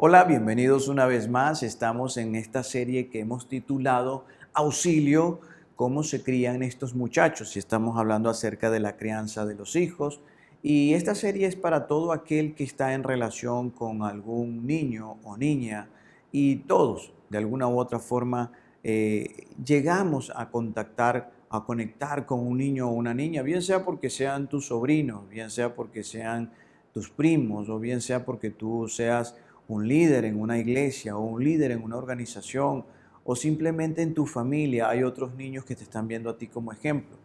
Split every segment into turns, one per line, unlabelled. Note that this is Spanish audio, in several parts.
Hola, bienvenidos una vez más. Estamos en esta serie que hemos titulado Auxilio, cómo se crían estos muchachos. Y estamos hablando acerca de la crianza de los hijos. Y esta serie es para todo aquel que está en relación con algún niño o niña. Y todos, de alguna u otra forma, llegamos a contactar, a conectar con un niño o una niña, bien sea porque sean tus sobrinos, bien sea porque sean tus primos, o bien sea porque tú seas un líder en una iglesia o un líder en una organización o simplemente en tu familia hay otros niños que te están viendo a ti como ejemplo.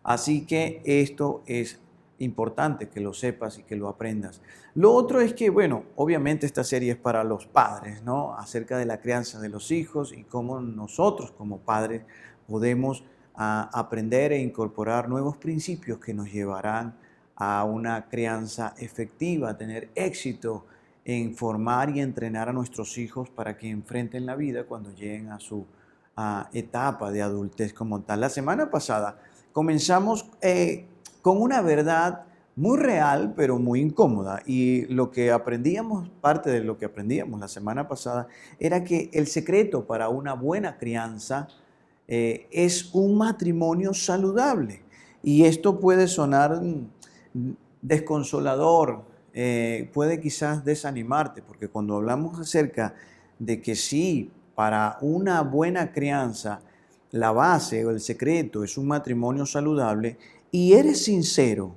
Así que esto es importante que lo sepas y que lo aprendas. Lo otro es que, bueno, obviamente esta serie es para los padres, ¿no? Acerca de la crianza de los hijos y cómo nosotros como padres podemos aprender e incorporar nuevos principios que nos llevarán a una crianza efectiva, a tener éxito en formar y entrenar a nuestros hijos para que enfrenten la vida cuando lleguen a su etapa de adultez como tal. La semana pasada comenzamos con una verdad muy real, pero muy incómoda. Y lo que aprendíamos, parte de lo que aprendíamos la semana pasada, era que el secreto para una buena crianza es un matrimonio saludable. Y esto puede sonar desconsolador, puede quizás desanimarte, porque cuando hablamos acerca de que sí, para una buena crianza, la base o el secreto es un matrimonio saludable y eres sincero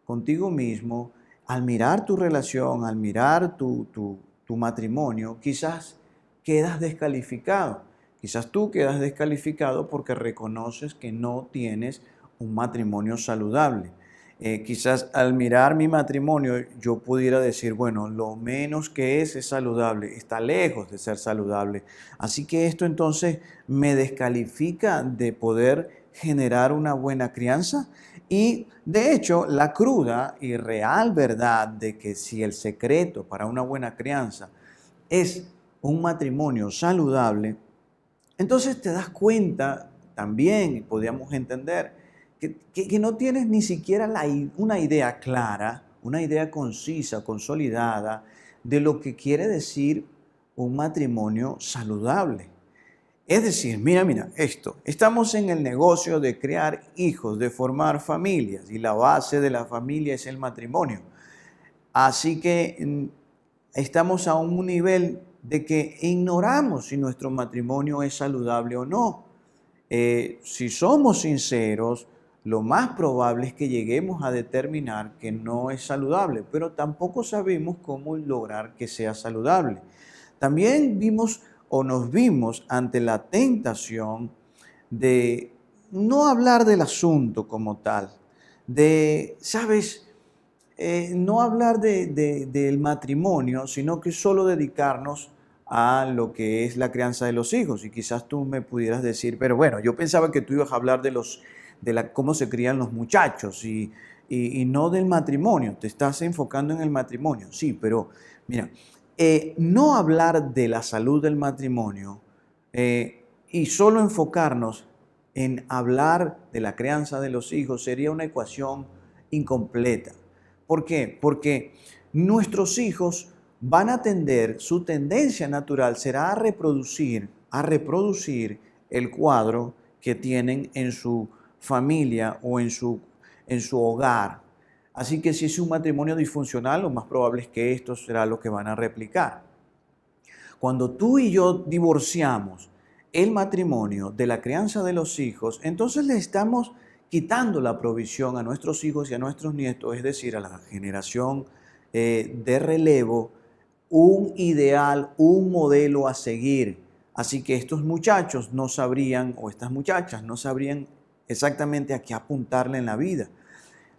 contigo mismo, al mirar tu relación, al mirar tu matrimonio, quizás quedas descalificado. Quizás tú quedas descalificado porque reconoces que no tienes un matrimonio saludable. Quizás al mirar mi matrimonio yo pudiera decir, bueno, lo menos que es saludable, está lejos de ser saludable. Así que esto entonces me descalifica de poder generar una buena crianza. Y de hecho, la cruda y real verdad de que si el secreto para una buena crianza es un matrimonio saludable, entonces te das cuenta también, podríamos entender, que no tienes ni siquiera una idea clara, una idea concisa, consolidada de lo que quiere decir un matrimonio saludable. Es decir, mira, esto, estamos en el negocio de crear hijos, de formar familias, y la base de la familia es el matrimonio. Así que estamos a un nivel de que ignoramos si nuestro matrimonio es saludable o no. Si somos sinceros, lo más probable es que lleguemos a determinar que no es saludable, pero tampoco sabemos cómo lograr que sea saludable. También vimos o nos vimos ante la tentación de no hablar del asunto como tal, de, ¿sabes? No hablar del matrimonio, sino que solo dedicarnos a lo que es la crianza de los hijos. Y quizás tú me pudieras decir, pero bueno, yo pensaba que tú ibas a hablar cómo se crían los muchachos y no del matrimonio. Te estás enfocando en el matrimonio. Sí, pero mira, no hablar de la salud del matrimonio y solo enfocarnos en hablar de la crianza de los hijos sería una ecuación incompleta. ¿Por qué? Porque nuestros hijos van a tender, su tendencia natural será a reproducir el cuadro que tienen en su familia o en su hogar. Así que si es un matrimonio disfuncional, lo más probable es que esto será lo que van a replicar. Cuando tú y yo divorciamos el matrimonio de la crianza de los hijos, entonces le estamos quitando la provisión a nuestros hijos y a nuestros nietos, es decir, a la generación de relevo, un ideal, un modelo a seguir. Así que estos muchachos no sabrían, o estas muchachas no sabrían exactamente a qué apuntarle en la vida.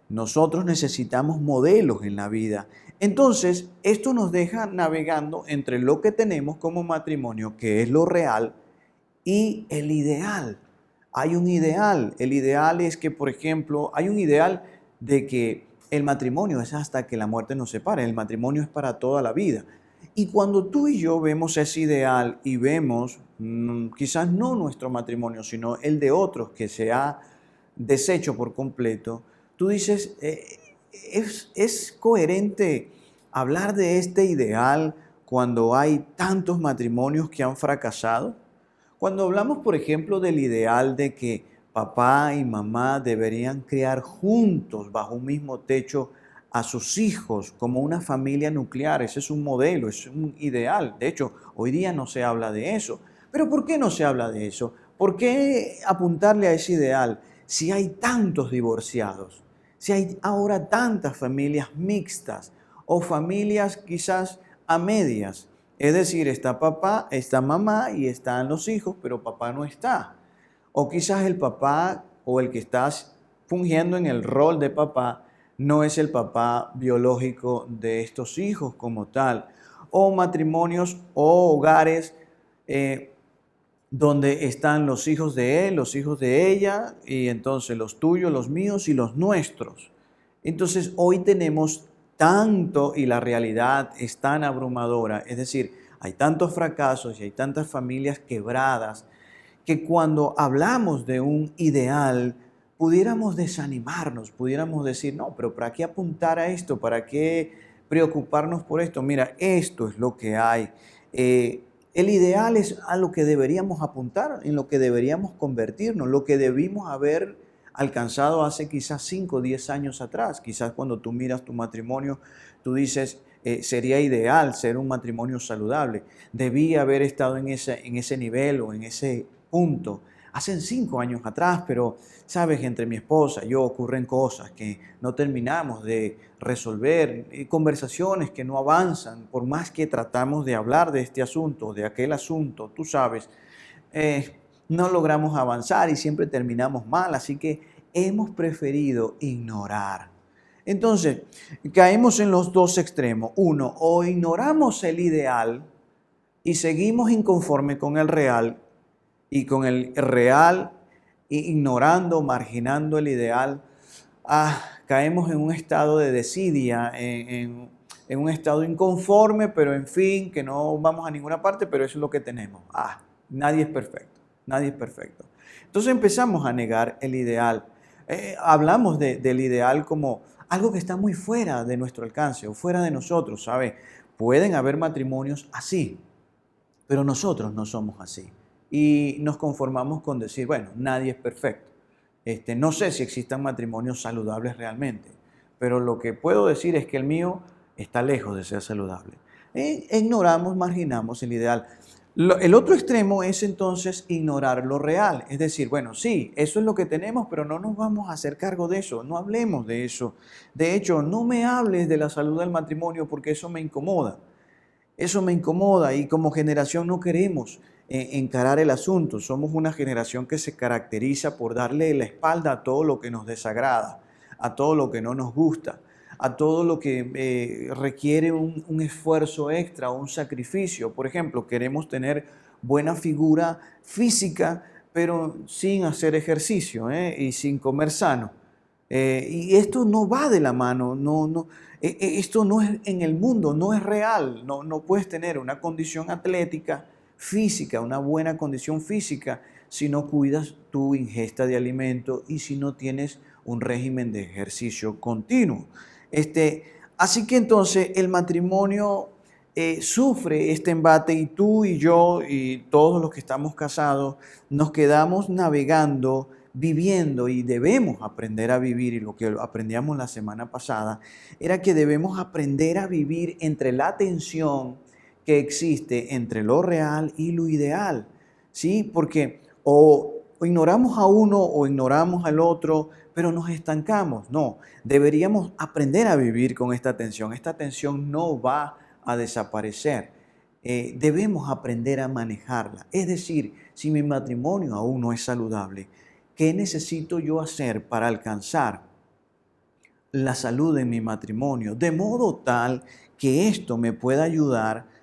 Nosotros necesitamos modelos en la vida. Entonces, esto nos deja navegando entre lo que tenemos como matrimonio, que es lo real, y el ideal. Hay un ideal. El ideal es que, por ejemplo, hay un ideal de que el matrimonio es hasta que la muerte nos separe. El matrimonio es para toda la vida. Y cuando tú y yo vemos ese ideal y vemos quizás no nuestro matrimonio, sino el de otros que se ha deshecho por completo, tú dices, ¿es coherente hablar de este ideal cuando hay tantos matrimonios que han fracasado? Cuando hablamos, por ejemplo, del ideal de que papá y mamá deberían criar juntos bajo un mismo techo a sus hijos como una familia nuclear, ese es un modelo, es un ideal. De hecho, hoy día no se habla de eso. Pero ¿por qué no se habla de eso? ¿Por qué apuntarle a ese ideal si hay tantos divorciados? Si hay ahora tantas familias mixtas o familias quizás a medias. Es decir, está papá, está mamá y están los hijos, pero papá no está. O quizás el papá o el que está fungiendo en el rol de papá no es el papá biológico de estos hijos como tal. O matrimonios o hogares donde están los hijos de él, los hijos de ella, y entonces los tuyos, los míos y los nuestros. Entonces hoy tenemos tanto y la realidad es tan abrumadora, es decir, hay tantos fracasos y hay tantas familias quebradas que cuando hablamos de un ideal, pudiéramos desanimarnos, pudiéramos decir, no, pero ¿para qué apuntar a esto? ¿Para qué preocuparnos por esto? Mira, esto es lo que hay. El ideal es a lo que deberíamos apuntar, en lo que deberíamos convertirnos, lo que debimos haber alcanzado hace quizás 5 o 10 años atrás. Quizás cuando tú miras tu matrimonio, tú dices, sería ideal ser un matrimonio saludable. Debí haber estado en ese nivel o en ese punto hace 5 años atrás, pero sabes, entre mi esposa y yo ocurren cosas que no terminamos de resolver, conversaciones que no avanzan, por más que tratamos de hablar de este asunto, de aquel asunto, tú sabes, no logramos avanzar y siempre terminamos mal, así que hemos preferido ignorar. Entonces, caemos en los dos extremos. Uno, o ignoramos el ideal y seguimos inconforme con el real, y con el real, ignorando, marginando el ideal, caemos en un estado de desidia, en un estado inconforme, pero en fin, que no vamos a ninguna parte, pero eso es lo que tenemos. Nadie es perfecto, nadie es perfecto. Entonces empezamos a negar el ideal. Hablamos del ideal como algo que está muy fuera de nuestro alcance o fuera de nosotros, ¿sabes? Pueden haber matrimonios así, pero nosotros no somos así. Y nos conformamos con decir, bueno, nadie es perfecto. No sé si existan matrimonios saludables realmente, pero lo que puedo decir es que el mío está lejos de ser saludable. Ignoramos, marginamos el ideal. El otro extremo es entonces ignorar lo real. Es decir, bueno, sí, eso es lo que tenemos, pero no nos vamos a hacer cargo de eso, no hablemos de eso. De hecho, no me hables de la salud del matrimonio porque eso me incomoda. Eso me incomoda y como generación no queremos encarar el asunto. Somos una generación que se caracteriza por darle la espalda a todo lo que nos desagrada, a todo lo que no nos gusta, a todo lo que requiere un esfuerzo extra o un sacrificio. Por ejemplo, queremos tener buena figura física, pero sin hacer ejercicio y sin comer sano. Y esto no va de la mano, esto no es en el mundo, no es real, no puedes tener una condición atlética, física, una buena condición física si no cuidas tu ingesta de alimento y si no tienes un régimen de ejercicio continuo. Así que entonces el matrimonio sufre este embate y tú y yo y todos los que estamos casados nos quedamos navegando, viviendo y debemos aprender a vivir, y lo que aprendíamos la semana pasada era que debemos aprender a vivir entre la tensión que existe entre lo real y lo ideal, ¿sí? Porque o ignoramos a uno o ignoramos al otro, pero nos estancamos. No, deberíamos aprender a vivir con esta tensión. Esta tensión no va a desaparecer. Debemos aprender a manejarla. Es decir, si mi matrimonio aún no es saludable, ¿qué necesito yo hacer para alcanzar la salud de mi matrimonio? De modo tal que esto me pueda ayudar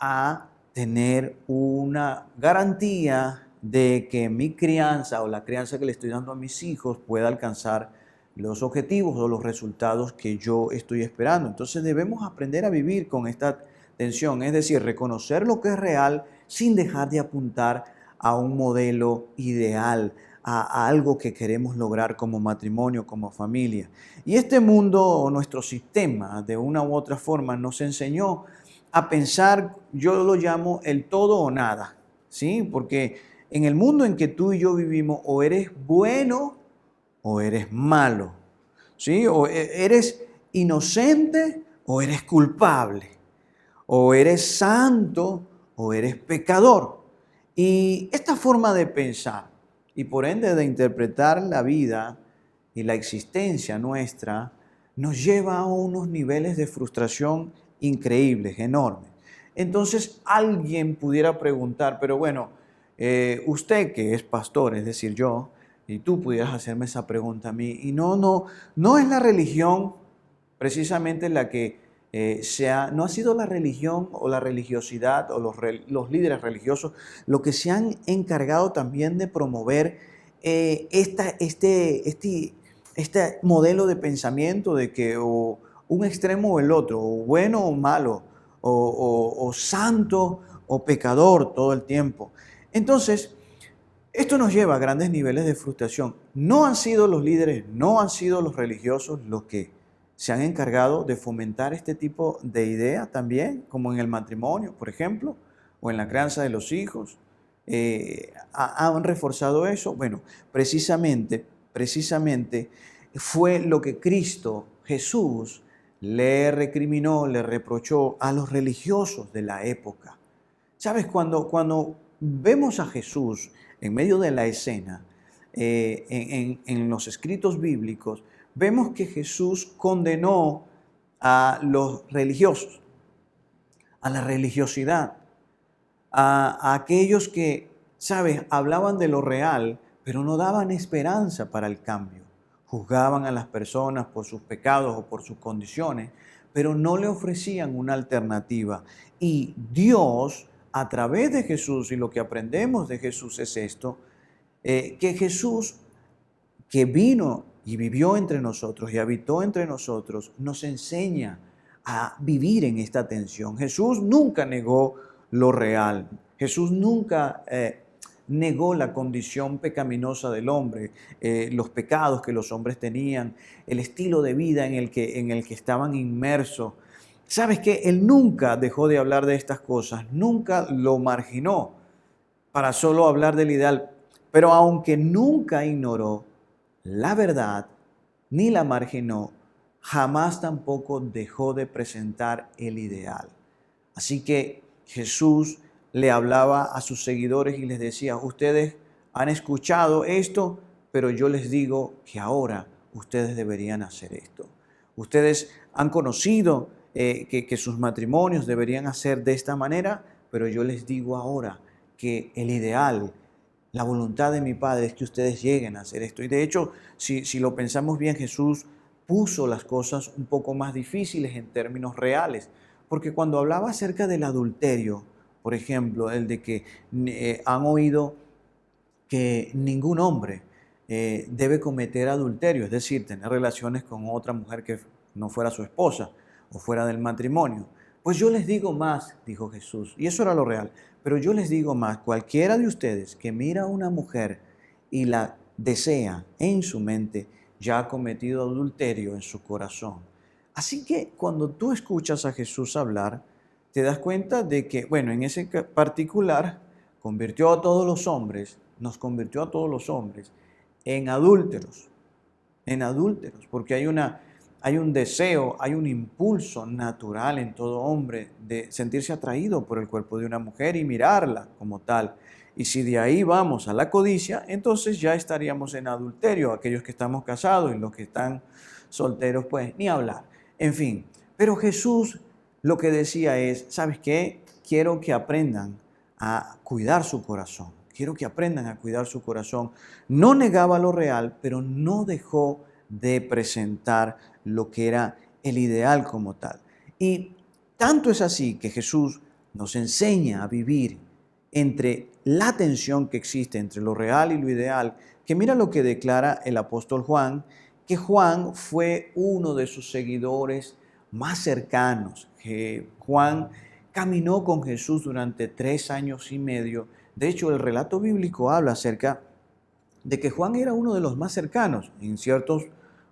a tener una garantía de que mi crianza o la crianza que le estoy dando a mis hijos pueda alcanzar los objetivos o los resultados que yo estoy esperando. Entonces debemos aprender a vivir con esta tensión, es decir, reconocer lo que es real sin dejar de apuntar a un modelo ideal, a algo que queremos lograr como matrimonio, como familia. Y este mundo, o nuestro sistema, de una u otra forma, nos enseñó a pensar, yo lo llamo el todo o nada, ¿sí? Porque en el mundo en que tú y yo vivimos, o eres bueno o eres malo, ¿sí? O eres inocente o eres culpable, o eres santo o eres pecador. Y esta forma de pensar y por ende de interpretar la vida y la existencia nuestra nos lleva a unos niveles de frustración increíbles, enormes. Entonces alguien pudiera preguntar, pero bueno, usted que es pastor, es decir, yo, y tú pudieras hacerme esa pregunta a mí, y no es la religión precisamente la que no ha sido la religión o la religiosidad o los líderes religiosos lo que se han encargado también de promover este modelo de pensamiento de que o un extremo o el otro, o bueno o malo, o santo o pecador todo el tiempo. Entonces, esto nos lleva a grandes niveles de frustración. No han sido los líderes, no han sido los religiosos los que se han encargado de fomentar este tipo de ideas también, como en el matrimonio, por ejemplo, o en la crianza de los hijos. ¿Han reforzado eso? Bueno, precisamente fue lo que Cristo, Jesús, le recriminó, le reprochó a los religiosos de la época. ¿Sabes? Cuando vemos a Jesús en medio de la escena, en los escritos bíblicos, vemos que Jesús condenó a los religiosos, a la religiosidad, a aquellos que, ¿sabes?, hablaban de lo real, pero no daban esperanza para el cambio. Juzgaban a las personas por sus pecados o por sus condiciones, pero no le ofrecían una alternativa. Y Dios, a través de Jesús, y lo que aprendemos de Jesús es esto, que Jesús, que vino y vivió entre nosotros y habitó entre nosotros, nos enseña a vivir en esta tensión. Jesús nunca negó lo real. Jesús nunca negó la condición pecaminosa del hombre, los pecados que los hombres tenían, el estilo de vida en el que estaban inmersos. ¿Sabes qué? Él nunca dejó de hablar de estas cosas, nunca lo marginó para solo hablar del ideal. Pero aunque nunca ignoró la verdad ni la marginó, jamás tampoco dejó de presentar el ideal. Así que Jesús le hablaba a sus seguidores y les decía, ustedes han escuchado esto, pero yo les digo que ahora ustedes deberían hacer esto. Ustedes han conocido que sus matrimonios deberían hacer de esta manera, pero yo les digo ahora que el ideal, la voluntad de mi Padre es que ustedes lleguen a hacer esto. Y de hecho, si lo pensamos bien, Jesús puso las cosas un poco más difíciles en términos reales. Porque cuando hablaba acerca del adulterio, por ejemplo, el de que han oído que ningún hombre debe cometer adulterio, es decir, tener relaciones con otra mujer que no fuera su esposa o fuera del matrimonio. Pues yo les digo más, dijo Jesús, y eso era lo real, pero yo les digo más, cualquiera de ustedes que mira a una mujer y la desea en su mente, ya ha cometido adulterio en su corazón. Así que cuando tú escuchas a Jesús hablar, te das cuenta de que, bueno, en ese particular, convirtió a todos los hombres, nos convirtió a todos los hombres en adúlteros, porque hay un deseo, hay un impulso natural en todo hombre de sentirse atraído por el cuerpo de una mujer y mirarla como tal. Y si de ahí vamos a la codicia, entonces ya estaríamos en adulterio. Aquellos que estamos casados y los que están solteros, pues ni hablar. En fin, pero Jesús lo que decía es, ¿sabes qué? Quiero que aprendan a cuidar su corazón. Quiero que aprendan a cuidar su corazón. No negaba lo real, pero no dejó de presentar lo que era el ideal como tal. Y tanto es así que Jesús nos enseña a vivir entre la tensión que existe entre lo real y lo ideal, que mira lo que declara el apóstol Juan, que Juan fue uno de sus seguidores más cercanos, que Juan caminó con Jesús durante 3 años y medio. De hecho, el relato bíblico habla acerca de que Juan era uno de los más cercanos. En ciertos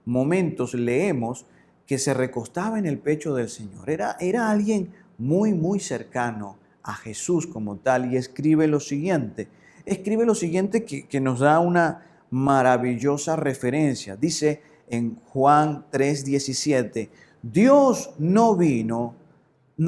momentos leemos que se recostaba en el pecho del Señor. Era alguien muy cercano a Jesús como tal y escribe lo siguiente. Escribe lo siguiente que nos da una maravillosa referencia. Dice en Juan 3:17, Dios no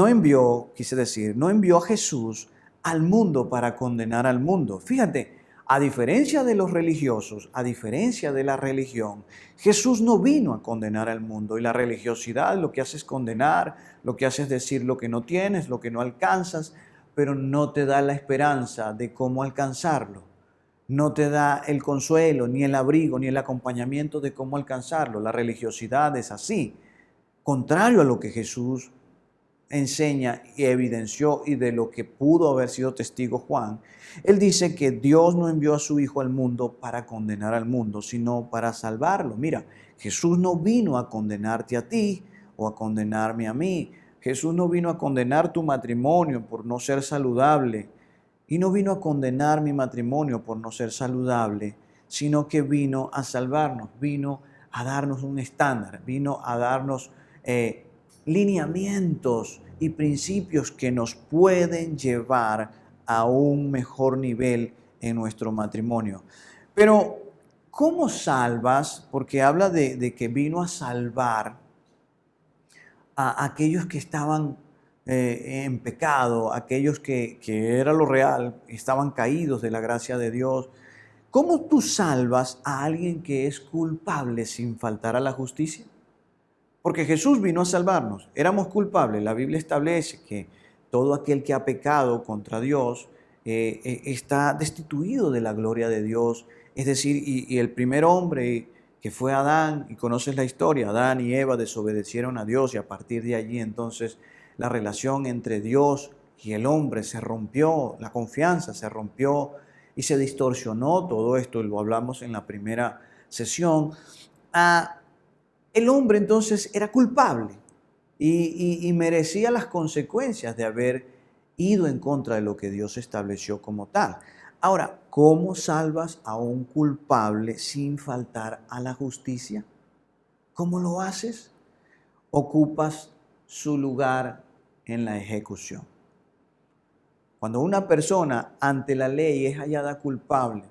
envió a Jesús al mundo para condenar al mundo. Fíjate, a diferencia de los religiosos, a diferencia de la religión, Jesús no vino a condenar al mundo. Y la religiosidad lo que hace es condenar, lo que hace es decir lo que no tienes, lo que no alcanzas, pero no te da la esperanza de cómo alcanzarlo. No te da el consuelo, ni el abrigo, ni el acompañamiento de cómo alcanzarlo. La religiosidad es así, contrario a lo que Jesús enseña y evidenció y de lo que pudo haber sido testigo Juan. Él dice que Dios no envió a su Hijo al mundo para condenar al mundo, sino para salvarlo. Mira, Jesús no vino a condenarte a ti o a condenarme a mí. Jesús no vino a condenar tu matrimonio por no ser saludable y no vino a condenar mi matrimonio por no ser saludable, sino que vino a salvarnos, vino a darnos un estándar, vino a darnos lineamientos y principios que nos pueden llevar a un mejor nivel en nuestro matrimonio. Pero, ¿cómo salvas? Porque habla de que vino a salvar a aquellos que estaban en pecado, aquellos que era lo real, estaban caídos de la gracia de Dios. ¿Cómo tú salvas a alguien que es culpable sin faltar a la justicia? Porque Jesús vino a salvarnos. Éramos culpables. La Biblia establece que todo aquel que ha pecado contra Dios está destituido de la gloria de Dios. Es decir, y el primer hombre que fue Adán, y conoces la historia, Adán y Eva desobedecieron a Dios y a partir de allí entonces la relación entre Dios y el hombre se rompió, la confianza se rompió y se distorsionó todo esto, lo hablamos en la primera sesión. El hombre entonces era culpable y merecía las consecuencias de haber ido en contra de lo que Dios estableció como tal. Ahora, ¿cómo salvas a un culpable sin faltar a la justicia? ¿Cómo lo haces? Ocupas su lugar en la ejecución. Cuando una persona ante la ley es hallada culpable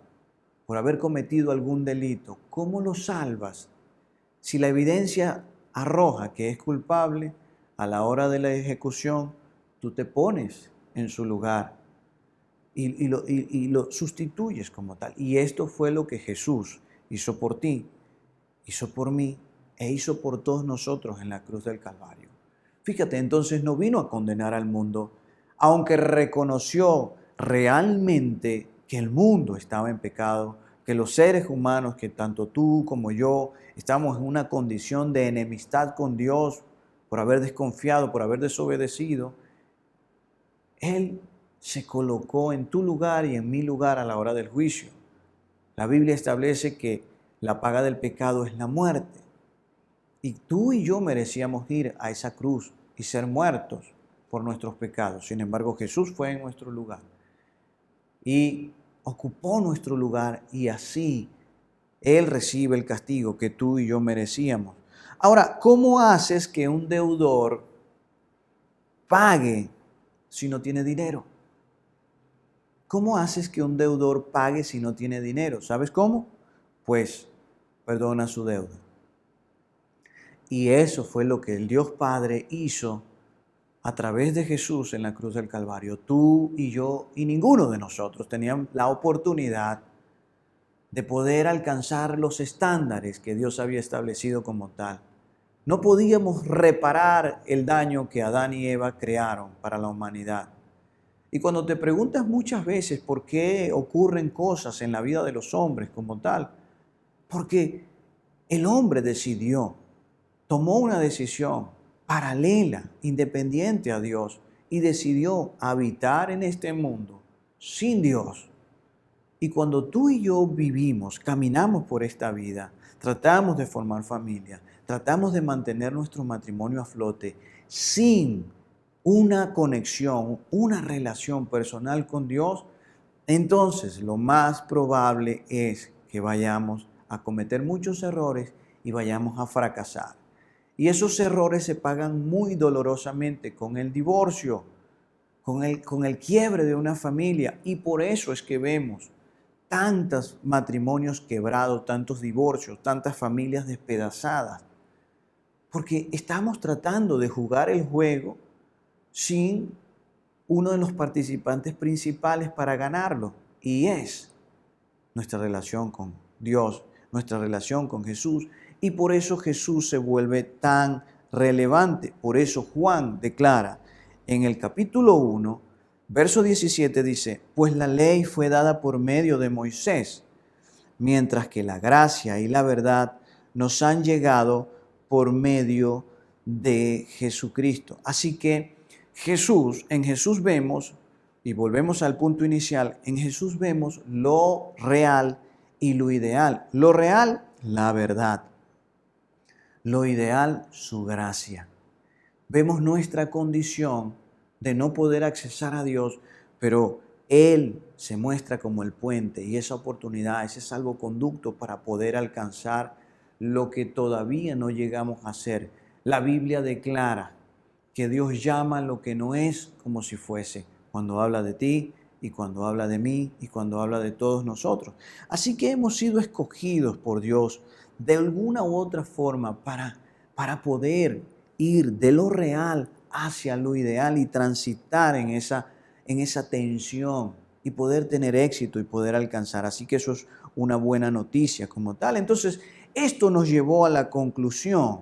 por haber cometido algún delito, ¿cómo lo salvas? Si la evidencia arroja que es culpable, a la hora de la ejecución, tú te pones en su lugar y lo sustituyes como tal. Y esto fue lo que Jesús hizo por ti, hizo por mí e hizo por todos nosotros en la cruz del Calvario. Fíjate, entonces no vino a condenar al mundo, aunque reconoció realmente que el mundo estaba en pecado, que los seres humanos, que tanto tú como yo, estamos en una condición de enemistad con Dios por haber desconfiado, por haber desobedecido. Él se colocó en tu lugar y en mi lugar a la hora del juicio. La Biblia establece que la paga del pecado es la muerte. Y tú y yo merecíamos ir a esa cruz y ser muertos por nuestros pecados. Sin embargo, Jesús fue en nuestro lugar y ocupó nuestro lugar y así Él recibe el castigo que tú y yo merecíamos. Ahora, ¿cómo haces que un deudor pague si no tiene dinero? ¿Cómo haces que un deudor pague si no tiene dinero? ¿Sabes cómo? Pues perdona su deuda. Y eso fue lo que el Dios Padre hizo a través de Jesús en la cruz del Calvario. Tú y yo y ninguno de nosotros tenían la oportunidad de poder alcanzar los estándares que Dios había establecido como tal. No podíamos reparar el daño que Adán y Eva crearon para la humanidad. Y cuando te preguntas muchas veces por qué ocurren cosas en la vida de los hombres como tal, porque el hombre decidió, tomó una decisión paralela, independiente a Dios, y decidió habitar en este mundo sin Dios. Y cuando tú y yo vivimos, caminamos por esta vida, tratamos de formar familia, tratamos de mantener nuestro matrimonio a flote sin una conexión, una relación personal con Dios, entonces lo más probable es que vayamos a cometer muchos errores y vayamos a fracasar. Y esos errores se pagan muy dolorosamente con el divorcio, con el quiebre de una familia. Y por eso es que vemos tantos matrimonios quebrados, tantos divorcios, tantas familias despedazadas. Porque estamos tratando de jugar el juego sin uno de los participantes principales para ganarlo, y es nuestra relación con Dios, nuestra relación con Jesús. Y por eso Jesús se vuelve tan relevante. Por eso Juan declara en el capítulo 1, verso 17, dice: pues la ley fue dada por medio de Moisés, mientras que la gracia y la verdad nos han llegado por medio de Jesucristo. Así que en Jesús vemos, y volvemos al punto inicial, en Jesús vemos lo real y lo ideal. Lo real, la verdad. Lo ideal, su gracia. Vemos nuestra condición de no poder accesar a Dios, pero Él se muestra como el puente y esa oportunidad, ese salvoconducto para poder alcanzar lo que todavía no llegamos a hacer. La Biblia declara que Dios llama lo que no es como si fuese, cuando habla de ti y cuando habla de mí y cuando habla de todos nosotros. Así que hemos sido escogidos por Dios de alguna u otra forma para poder ir de lo real hacia lo ideal y transitar en esa tensión y poder tener éxito y poder alcanzar. Así que eso es una buena noticia como tal. Entonces, esto nos llevó a la conclusión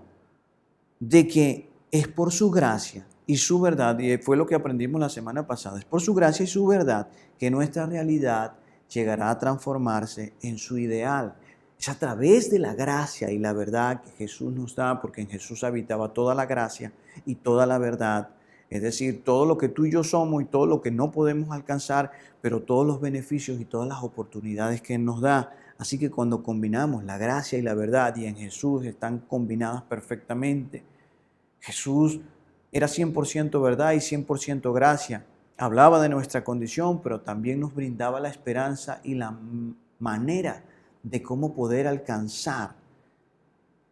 de que es por su gracia y su verdad, y fue lo que aprendimos la semana pasada, es por su gracia y su verdad que nuestra realidad llegará a transformarse en su ideal. Es a través de la gracia y la verdad que Jesús nos da, porque en Jesús habitaba toda la gracia y toda la verdad, es decir, todo lo que tú y yo somos y todo lo que no podemos alcanzar, pero todos los beneficios y todas las oportunidades que Él nos da. Así que cuando combinamos la gracia y la verdad, y en Jesús están combinadas perfectamente. Jesús era 100% verdad y 100% gracia. Hablaba de nuestra condición, pero también nos brindaba la esperanza y la manera de cómo poder alcanzar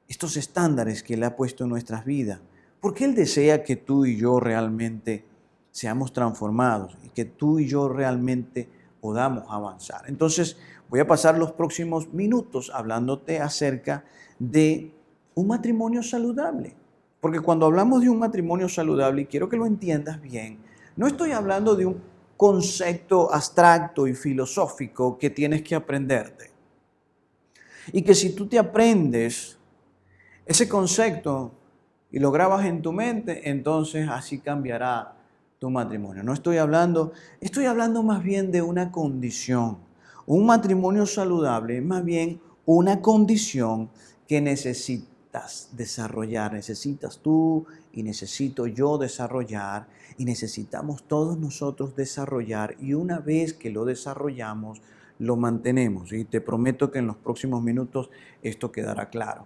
estos estándares que Él ha puesto en nuestras vidas. Porque Él desea que tú y yo realmente seamos transformados y que tú y yo realmente podamos avanzar. Entonces, voy a pasar los próximos minutos hablándote acerca de un matrimonio saludable. Porque cuando hablamos de un matrimonio saludable, y quiero que lo entiendas bien, no estoy hablando de un concepto abstracto y filosófico que tienes que aprenderte. Y que si tú te aprendes ese concepto y lo grabas en tu mente, entonces así cambiará tu matrimonio. No estoy hablando más bien de una condición. Un matrimonio saludable es más bien una condición que necesitas desarrollar. Necesitas tú y necesito yo desarrollar y necesitamos todos nosotros desarrollar, y una vez que lo desarrollamos, lo mantenemos. Y te prometo que en los próximos minutos esto quedará claro.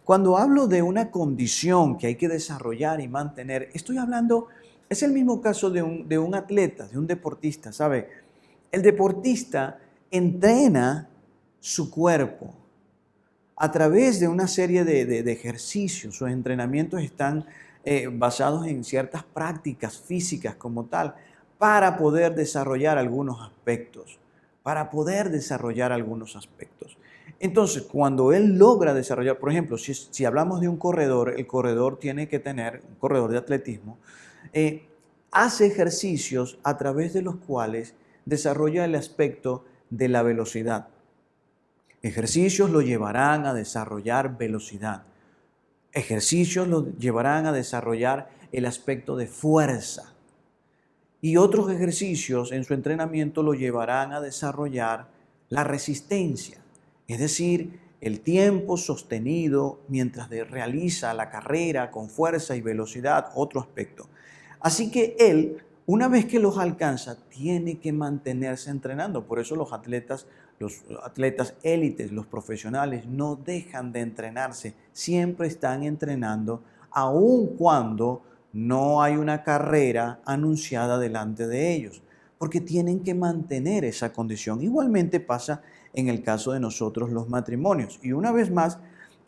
Cuando hablo de una condición que hay que desarrollar y mantener, estoy hablando, es el mismo caso de un atleta, de un deportista, ¿sabe? El deportista entrena su cuerpo a través de una serie de ejercicios. Sus entrenamientos están basados en ciertas prácticas físicas como tal, para poder desarrollar algunos aspectos, Entonces, cuando él logra desarrollar, por ejemplo, si hablamos de un corredor, el corredor tiene que tener, un corredor de atletismo, hace ejercicios a través de los cuales desarrolla el aspecto de la velocidad. Ejercicios lo llevarán a desarrollar velocidad. Ejercicios lo llevarán a desarrollar el aspecto de fuerza. Y otros ejercicios en su entrenamiento lo llevarán a desarrollar la resistencia, es decir, el tiempo sostenido mientras realiza la carrera con fuerza y velocidad, otro aspecto. Así que él, una vez que los alcanza, tiene que mantenerse entrenando. Por eso los atletas élites, los profesionales, no dejan de entrenarse. Siempre están entrenando, aun cuando no hay una carrera anunciada delante de ellos, porque tienen que mantener esa condición. Igualmente pasa en el caso de nosotros los matrimonios. Y una vez más,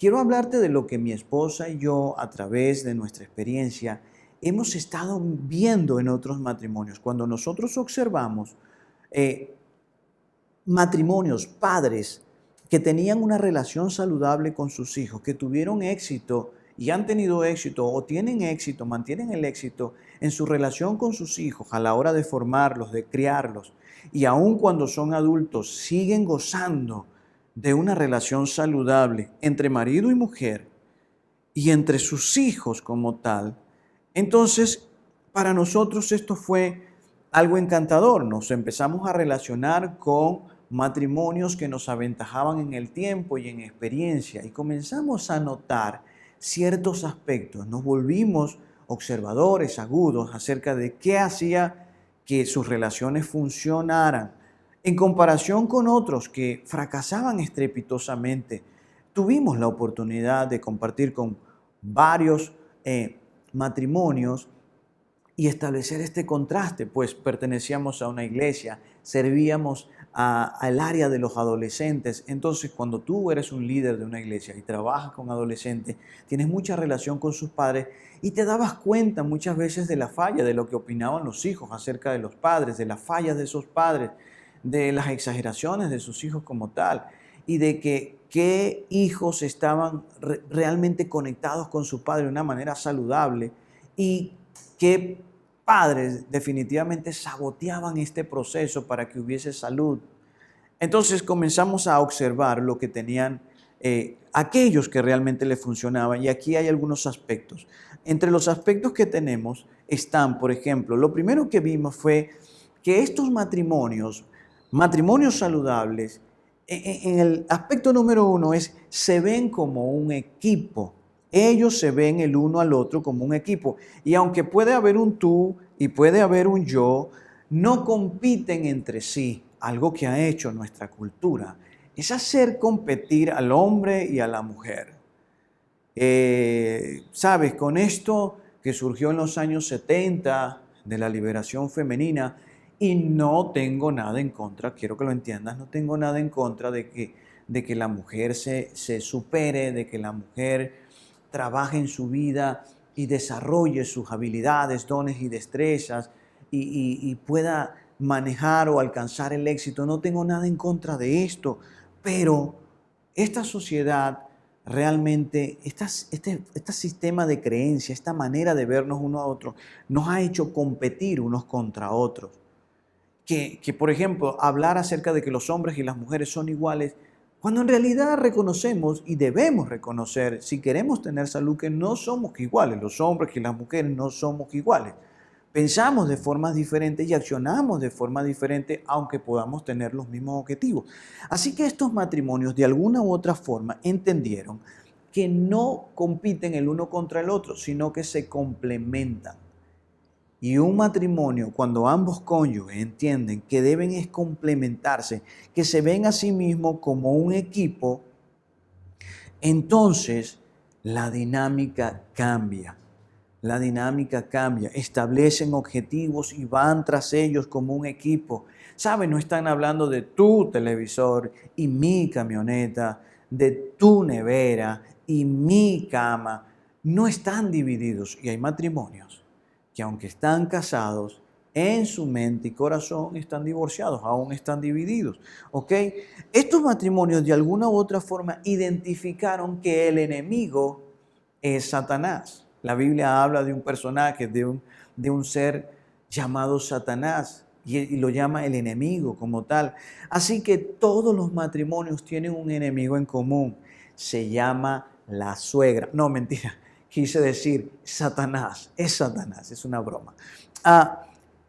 quiero hablarte de lo que mi esposa y yo, a través de nuestra experiencia, hemos estado viendo en otros matrimonios. Cuando nosotros observamos eh, matrimonios, padres que tenían una relación saludable con sus hijos, que tuvieron éxito y han tenido éxito o tienen éxito, mantienen el éxito en su relación con sus hijos a la hora de formarlos, de criarlos, y aun cuando son adultos siguen gozando de una relación saludable entre marido y mujer y entre sus hijos como tal. Entonces, para nosotros esto fue algo encantador. Nos empezamos a relacionar con matrimonios que nos aventajaban en el tiempo y en experiencia y comenzamos a notar ciertos aspectos. Nos volvimos observadores agudos acerca de qué hacía que sus relaciones funcionaran en comparación con otros que fracasaban estrepitosamente. Tuvimos la oportunidad de compartir con varios matrimonios y establecer este contraste, pues pertenecíamos a una iglesia, servíamos al área de los adolescentes. Entonces, cuando tú eres un líder de una iglesia y trabajas con adolescentes, tienes mucha relación con sus padres y te dabas cuenta muchas veces de la falla, de lo que opinaban los hijos acerca de los padres, de las fallas de esos padres, de las exageraciones de sus hijos como tal, y de que qué hijos estaban realmente conectados con su padre de una manera saludable y qué padres definitivamente saboteaban este proceso para que hubiese salud. Entonces comenzamos a observar lo que tenían aquellos que realmente le funcionaban, y aquí hay algunos aspectos. Entre los aspectos que tenemos están, por ejemplo, lo primero que vimos fue que estos matrimonios saludables, en el aspecto número uno es, se ven como un equipo. Ellos se ven el uno al otro como un equipo. Y aunque puede haber un tú y puede haber un yo, no compiten entre sí. Algo que ha hecho nuestra cultura es hacer competir al hombre y a la mujer. Sabes, con esto que surgió en los años 70 de la liberación femenina, y no tengo nada en contra, quiero que lo entiendas, no tengo nada en contra de que la mujer se supere, de que la mujer trabaje en su vida y desarrolle sus habilidades, dones y destrezas y pueda manejar o alcanzar el éxito. No tengo nada en contra de esto, pero esta sociedad realmente, este sistema de creencia, esta manera de vernos uno a otro, nos ha hecho competir unos contra otros. Por ejemplo, hablar acerca de que los hombres y las mujeres son iguales, cuando en realidad reconocemos y debemos reconocer, si queremos tener salud, que no somos iguales. Los hombres y las mujeres no somos iguales. Pensamos de formas diferentes y accionamos de forma diferente, aunque podamos tener los mismos objetivos. Así que estos matrimonios, de alguna u otra forma, entendieron que no compiten el uno contra el otro, sino que se complementan. Y un matrimonio, cuando ambos cónyuges entienden que deben es complementarse, que se ven a sí mismos como un equipo, entonces la dinámica cambia. La dinámica cambia, establecen objetivos y van tras ellos como un equipo. ¿Saben? No están hablando de tu televisor y mi camioneta, de tu nevera y mi cama. No están divididos. Y hay matrimonios que, aunque están casados, en su mente y corazón están divorciados, aún están divididos. ¿Ok? Estos matrimonios de alguna u otra forma identificaron que el enemigo es Satanás. La Biblia habla de un personaje, de un ser llamado Satanás, y lo llama el enemigo como tal. Así que todos los matrimonios tienen un enemigo en común. Se llama la suegra. No, mentira. Quise decir Satanás. Es una broma.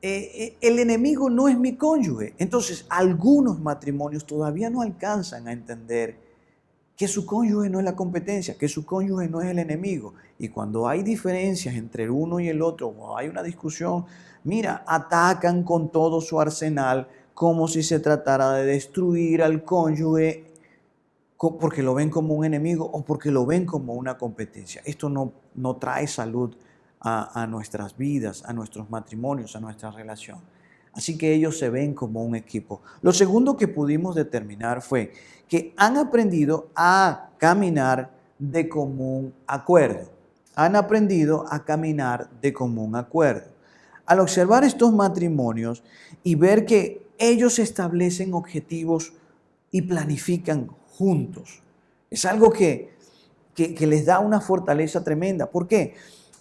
El enemigo no es mi cónyuge. Entonces, algunos matrimonios todavía no alcanzan a entender que su cónyuge no es la competencia, que su cónyuge no es el enemigo. Y cuando hay diferencias entre el uno y el otro, o hay una discusión, mira, atacan con todo su arsenal como si se tratara de destruir al cónyuge porque lo ven como un enemigo o porque lo ven como una competencia. Esto no trae salud a nuestras vidas, a nuestros matrimonios, a nuestra relación. Así que ellos se ven como un equipo. Lo segundo que pudimos determinar fue que han aprendido a caminar de común acuerdo. Han aprendido a caminar de común acuerdo. Al observar estos matrimonios y ver que ellos establecen objetivos y planifican juntos, es algo que les da una fortaleza tremenda. ¿Por qué?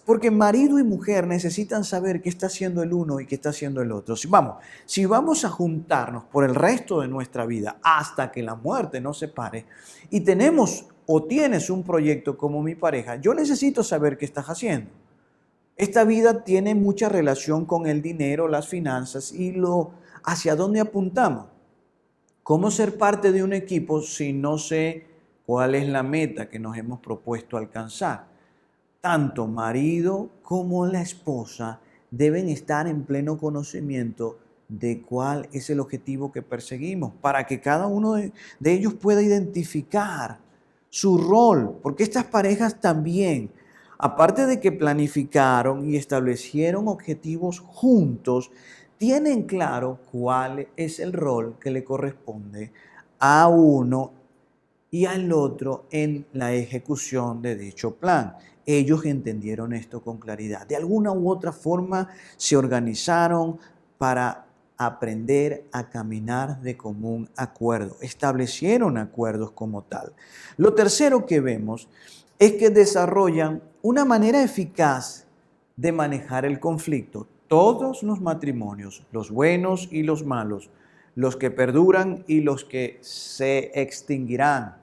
Porque marido y mujer necesitan saber qué está haciendo el uno y qué está haciendo el otro. Si vamos a juntarnos por el resto de nuestra vida hasta que la muerte nos separe y tenemos o tienes un proyecto como mi pareja, yo necesito saber qué estás haciendo. Esta vida tiene mucha relación con el dinero, las finanzas y hacia dónde apuntamos. ¿Cómo ser parte de un equipo si no sé cuál es la meta que nos hemos propuesto alcanzar? Tanto marido como la esposa deben estar en pleno conocimiento de cuál es el objetivo que perseguimos, para que cada uno de ellos pueda identificar su rol, porque estas parejas también, aparte de que planificaron y establecieron objetivos juntos, tienen claro cuál es el rol que le corresponde a uno y al otro en la ejecución de dicho plan. Ellos entendieron esto con claridad. De alguna u otra forma se organizaron para aprender a caminar de común acuerdo. Establecieron acuerdos como tal. Lo tercero que vemos es que desarrollan una manera eficaz de manejar el conflicto. Todos los matrimonios, los buenos y los malos, los que perduran y los que se extinguirán,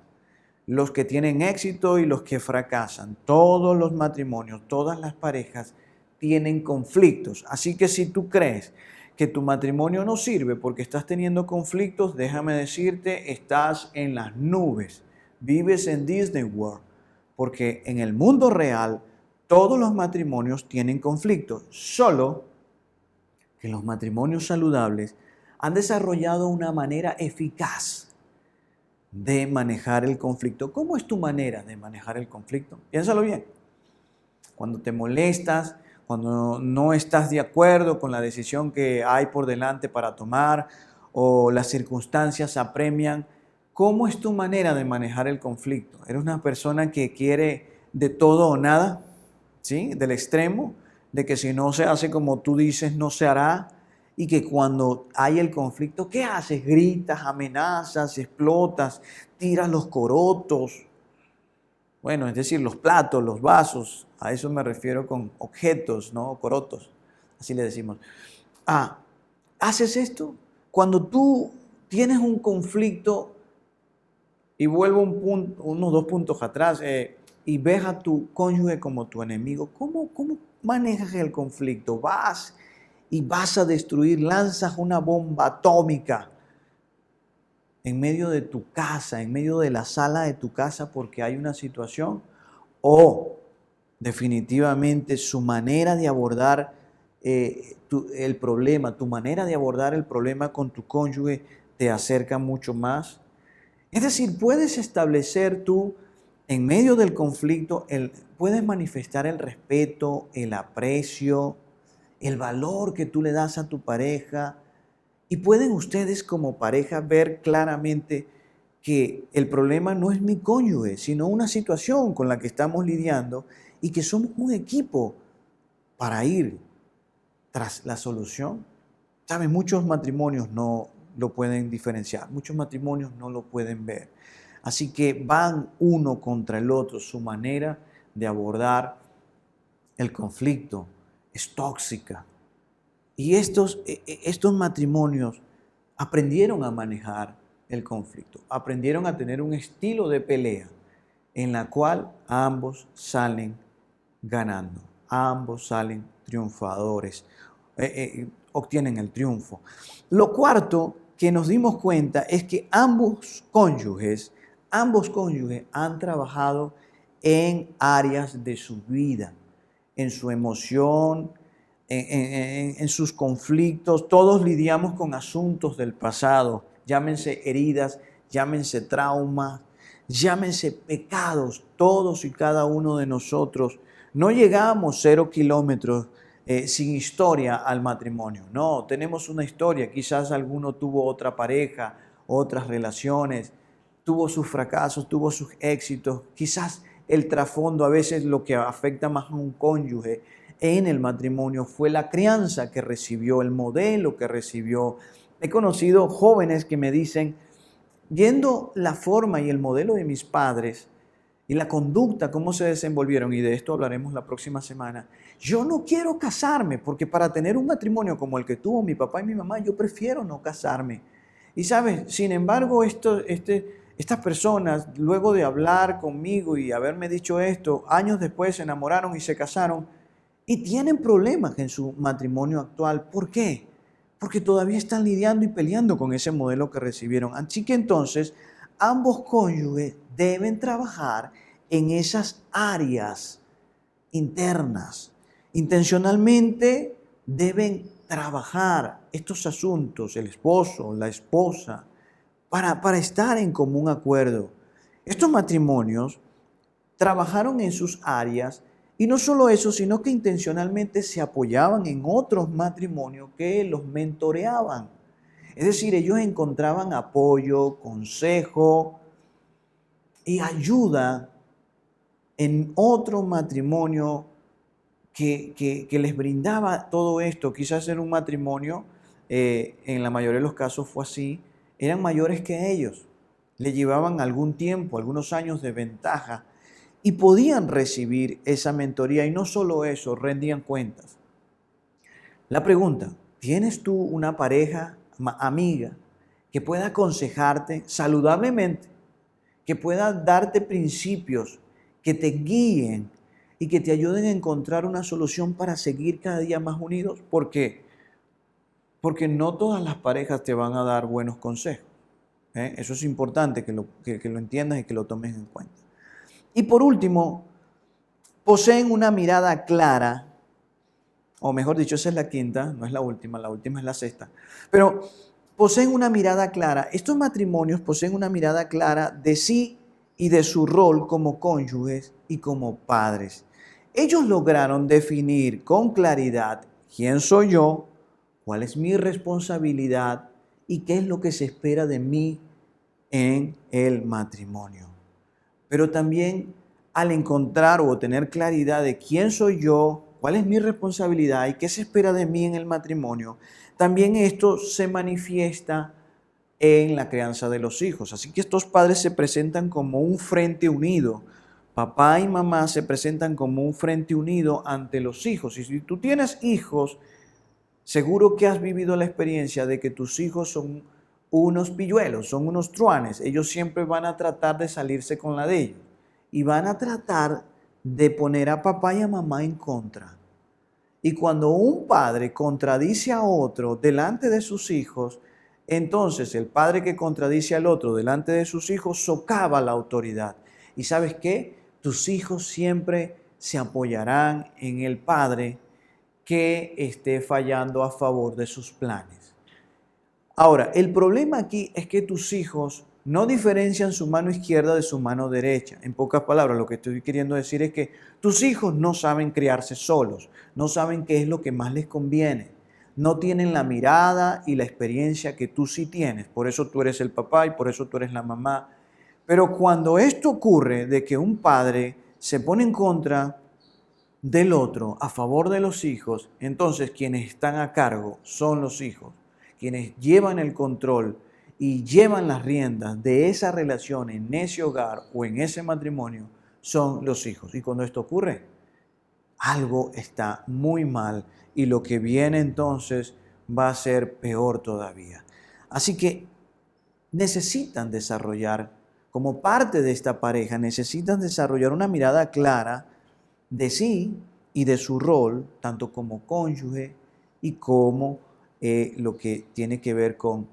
los que tienen éxito y los que fracasan, todos los matrimonios, todas las parejas tienen conflictos. Así que si tú crees que tu matrimonio no sirve porque estás teniendo conflictos, déjame decirte, estás en las nubes, vives en Disney World, porque en el mundo real todos los matrimonios tienen conflictos, solo que los matrimonios saludables han desarrollado una manera eficaz de manejar el conflicto. ¿Cómo es tu manera de manejar el conflicto? Piénsalo bien. Cuando te molestas, cuando no estás de acuerdo con la decisión que hay por delante para tomar o las circunstancias apremian, ¿cómo es tu manera de manejar el conflicto? ¿Eres una persona que quiere de todo o nada? ¿Sí? Del extremo, de que si no se hace como tú dices, no se hará. Y que cuando hay el conflicto, ¿qué haces? Gritas, amenazas, explotas, tiras los corotos. Bueno, es decir, los platos, los vasos. A eso me refiero con objetos, ¿no? Corotos, así le decimos. ¿Haces esto? Cuando tú tienes un conflicto, y vuelvo unos 2 puntos atrás, y ves a tu cónyuge como tu enemigo, ¿cómo manejas el conflicto? Vas a destruir, lanzas una bomba atómica en medio de tu casa, en medio de la sala de tu casa porque hay una situación, o definitivamente su manera de abordar el problema, tu manera de abordar el problema con tu cónyuge te acerca mucho más. Es decir, puedes establecer tú en medio del conflicto, puedes manifestar el respeto, el aprecio, el valor que tú le das a tu pareja, y pueden ustedes como pareja ver claramente que el problema no es mi cónyuge, sino una situación con la que estamos lidiando y que somos un equipo para ir tras la solución. ¿Saben? Muchos matrimonios no lo pueden diferenciar, muchos matrimonios no lo pueden ver. Así que van uno contra el otro, su manera de abordar el conflicto es tóxica. Y estos matrimonios aprendieron a manejar el conflicto, aprendieron a tener un estilo de pelea en la cual ambos salen ganando, ambos salen triunfadores, obtienen el triunfo. Lo cuarto que nos dimos cuenta es que ambos cónyuges han trabajado en áreas de su vida, en su emoción, en sus conflictos. Todos lidiamos con asuntos del pasado, llámense heridas, llámense traumas, llámense pecados. Todos y cada uno de nosotros no llegamos 0 kilómetros sin historia al matrimonio. No, tenemos una historia. Quizás alguno tuvo otra pareja, otras relaciones, tuvo sus fracasos, tuvo sus éxitos. Quizás el trasfondo, a veces lo que afecta más a un cónyuge en el matrimonio fue la crianza que recibió, el modelo que recibió. He conocido jóvenes que me dicen, viendo la forma y el modelo de mis padres y la conducta, cómo se desenvolvieron, y de esto hablaremos la próxima semana, yo no quiero casarme, porque para tener un matrimonio como el que tuvo mi papá y mi mamá, yo prefiero no casarme. Y sabes, sin embargo, estas personas, luego de hablar conmigo y haberme dicho esto, años después se enamoraron y se casaron y tienen problemas en su matrimonio actual. ¿Por qué? Porque todavía están lidiando y peleando con ese modelo que recibieron. Así que entonces, ambos cónyuges deben trabajar en esas áreas internas. Intencionalmente deben trabajar estos asuntos, el esposo, la esposa, para estar en común acuerdo. Estos matrimonios trabajaron en sus áreas y no solo eso, sino que intencionalmente se apoyaban en otros matrimonios que los mentoreaban. Es decir, ellos encontraban apoyo, consejo y ayuda en otro matrimonio que les brindaba todo esto. Quizás era un matrimonio, en la mayoría de los casos fue así, eran mayores que ellos, le llevaban algún tiempo, algunos años de ventaja y podían recibir esa mentoría y no solo eso, rendían cuentas. La pregunta, ¿tienes tú una pareja, amiga, que pueda aconsejarte saludablemente, que pueda darte principios, que te guíen y que te ayuden a encontrar una solución para seguir cada día más unidos? ¿Por qué? Porque no todas las parejas te van a dar buenos consejos. Eso es importante que lo entiendas y que lo tomes en cuenta. Y por último, poseen una mirada clara, o mejor dicho, esa es la quinta, no es la última es la sexta, pero poseen una mirada clara. Estos matrimonios poseen una mirada clara de sí y de su rol como cónyuges y como padres. Ellos lograron definir con claridad quién soy yo, cuál es mi responsabilidad y qué es lo que se espera de mí en el matrimonio. Pero también al encontrar o tener claridad de quién soy yo, cuál es mi responsabilidad y qué se espera de mí en el matrimonio, también esto se manifiesta en la crianza de los hijos. Así que estos padres se presentan como un frente unido. Papá y mamá se presentan como un frente unido ante los hijos. Y si tú tienes hijos, seguro que has vivido la experiencia de que tus hijos son unos pilluelos, son unos truanes. Ellos siempre van a tratar de salirse con la de ellos y van a tratar de poner a papá y a mamá en contra. Y cuando un padre contradice a otro delante de sus hijos, entonces el padre que contradice al otro delante de sus hijos socava la autoridad. ¿Y sabes qué? Tus hijos siempre se apoyarán en el padre que esté fallando a favor de sus planes. Ahora, el problema aquí es que tus hijos no diferencian su mano izquierda de su mano derecha. En pocas palabras, lo que estoy queriendo decir es que tus hijos no saben criarse solos, no saben qué es lo que más les conviene, no tienen la mirada y la experiencia que tú sí tienes. Por eso tú eres el papá y por eso tú eres la mamá. Pero cuando esto ocurre, de que un padre se pone en contra del otro a favor de los hijos, entonces quienes están a cargo son los hijos, quienes llevan el control y llevan las riendas de esa relación en ese hogar o en ese matrimonio son los hijos. Y cuando esto ocurre, algo está muy mal y lo que viene entonces va a ser peor todavía. Así que necesitan desarrollar, como parte de esta pareja, necesitan desarrollar una mirada clara de sí y de su rol, tanto como cónyuge y como lo que tiene que ver con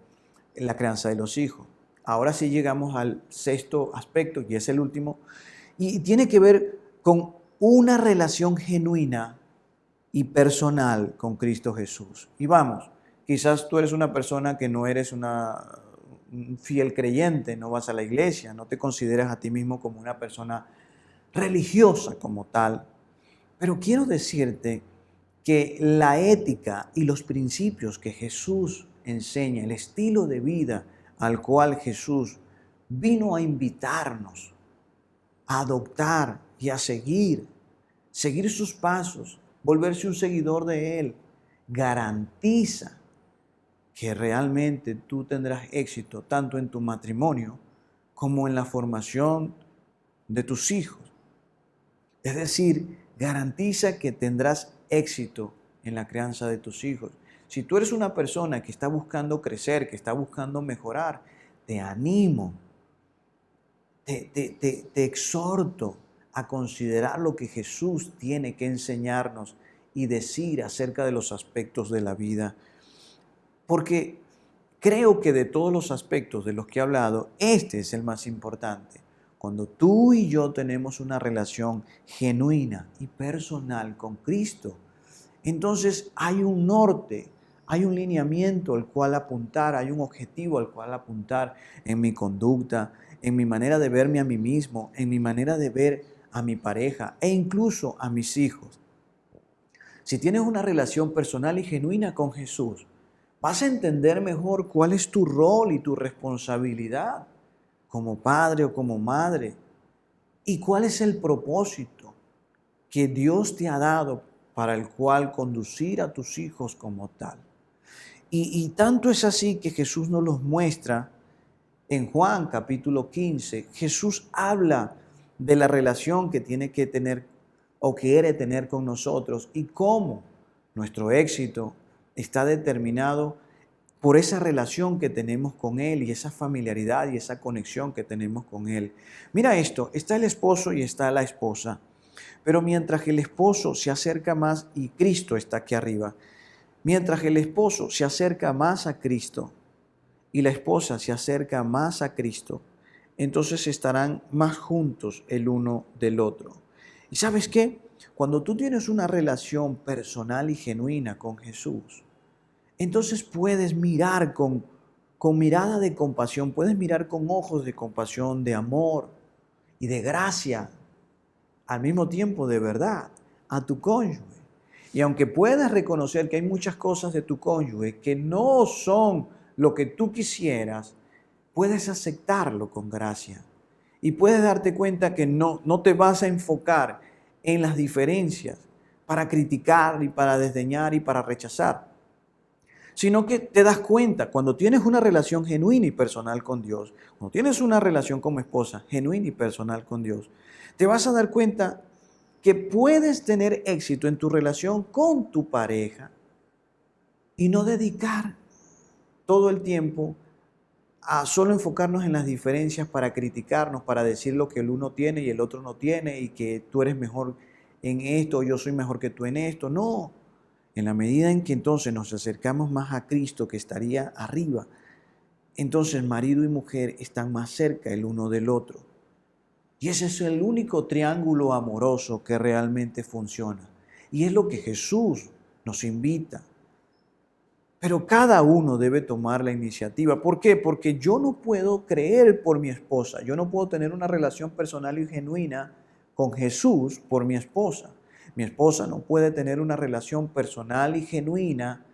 la crianza de los hijos. Ahora sí llegamos al sexto aspecto, y es el último, y tiene que ver con una relación genuina y personal con Cristo Jesús. Y vamos, quizás tú eres una persona que no eres un fiel creyente, no vas a la iglesia, no te consideras a ti mismo como una persona religiosa como tal, pero quiero decirte que la ética y los principios que Jesús enseña, el estilo de vida al cual Jesús vino a invitarnos a adoptar y a seguir sus pasos, volverse un seguidor de Él, garantiza que realmente tú tendrás éxito tanto en tu matrimonio como en la formación de tus hijos. Es decir, garantiza que tendrás éxito en la crianza de tus hijos. Si tú eres una persona que está buscando crecer, que está buscando mejorar, te animo, te exhorto a considerar lo que Jesús tiene que enseñarnos y decir acerca de los aspectos de la vida. Porque creo que de todos los aspectos de los que he hablado, este es el más importante. Cuando tú y yo tenemos una relación genuina y personal con Cristo, entonces hay un norte, hay un lineamiento al cual apuntar, hay un objetivo al cual apuntar en mi conducta, en mi manera de verme a mí mismo, en mi manera de ver a mi pareja e incluso a mis hijos. Si tienes una relación personal y genuina con Jesús, vas a entender mejor cuál es tu rol y tu responsabilidad como padre o como madre y cuál es el propósito que Dios te ha dado para el cual conducir a tus hijos como tal. Y tanto es así que Jesús nos los muestra en Juan capítulo 15. Jesús habla de la relación que tiene que tener o quiere tener con nosotros y cómo nuestro éxito está determinado por esa relación que tenemos con Él y esa familiaridad y esa conexión que tenemos con Él. Mira esto, está el esposo y está la esposa, pero mientras que el esposo se acerca más, y Cristo está aquí arriba, mientras que el esposo se acerca más a Cristo y la esposa se acerca más a Cristo, entonces estarán más juntos el uno del otro. ¿Y sabes qué? Cuando tú tienes una relación personal y genuina con Jesús, entonces puedes mirar con mirada de compasión, puedes mirar con ojos de compasión, de amor y de gracia, al mismo tiempo de verdad, a tu cónyuge. Y aunque puedas reconocer que hay muchas cosas de tu cónyuge que no son lo que tú quisieras, puedes aceptarlo con gracia. Y puedes darte cuenta que no te vas a enfocar en las diferencias para criticar y para desdeñar y para rechazar, sino que te das cuenta cuando tienes una relación genuina y personal con Dios, cuando tienes una relación como esposa genuina y personal con Dios, te vas a dar cuenta que puedes tener éxito en tu relación con tu pareja y no dedicar todo el tiempo a solo enfocarnos en las diferencias para criticarnos, para decir lo que el uno tiene y el otro no tiene y que tú eres mejor en esto o yo soy mejor que tú en esto. No, en la medida en que entonces nos acercamos más a Cristo que estaría arriba, entonces marido y mujer están más cerca el uno del otro. Y ese es el único triángulo amoroso que realmente funciona. Y es lo que Jesús nos invita. Pero cada uno debe tomar la iniciativa. ¿Por qué? Porque yo no puedo creer por mi esposa. Yo no puedo tener una relación personal y genuina con Jesús por mi esposa. Mi esposa no puede tener una relación personal y genuina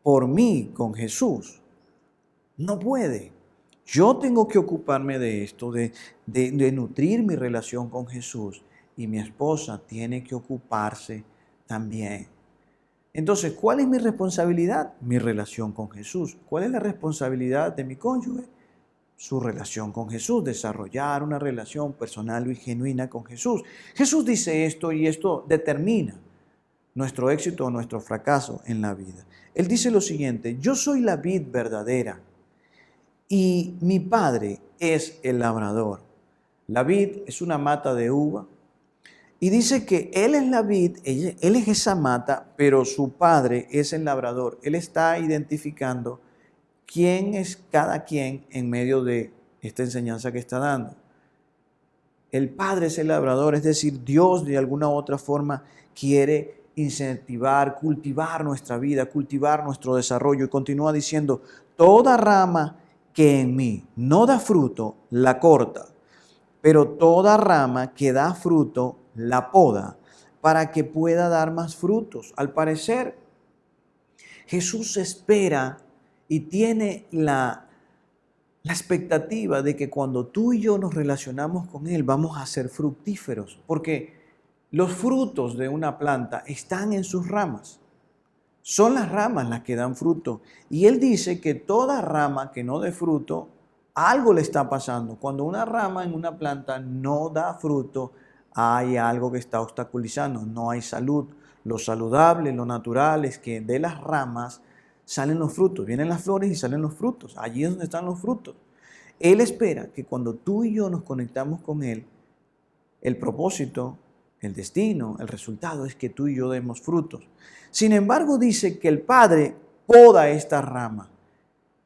por mí con Jesús. No puede. Yo tengo que ocuparme de esto, de nutrir mi relación con Jesús. Y mi esposa tiene que ocuparse también. Entonces, ¿cuál es mi responsabilidad? Mi relación con Jesús. ¿Cuál es la responsabilidad de mi cónyuge? Su relación con Jesús, desarrollar una relación personal y genuina con Jesús. Jesús dice esto y esto determina nuestro éxito o nuestro fracaso en la vida. Él dice lo siguiente: yo soy la vid verdadera y mi Padre es el labrador. La vid es una mata de uva. Y dice que Él es la vid, Él es esa mata, pero su Padre es el labrador. Él está identificando quién es cada quien en medio de esta enseñanza que está dando. El Padre es el labrador, es decir, Dios de alguna u otra forma quiere incentivar, cultivar nuestra vida, cultivar nuestro desarrollo. Y continúa diciendo: toda rama que en mí no da fruto, la corta, pero toda rama que da fruto, la poda, para que pueda dar más frutos. Al parecer, Jesús espera y tiene la la expectativa de que cuando tú y yo nos relacionamos con Él vamos a ser fructíferos, porque los frutos de una planta están en sus ramas. Son las ramas las que dan fruto. Y Él dice que toda rama que no dé fruto, algo le está pasando. Cuando una rama en una planta no da fruto, hay algo que está obstaculizando, no hay salud. Lo saludable, lo natural es que de las ramas salen los frutos, vienen las flores y salen los frutos. Allí es donde están los frutos. Él espera que cuando tú y yo nos conectamos con Él, el propósito, el destino, el resultado es que tú y yo demos frutos. Sin embargo, dice que el Padre poda esta rama.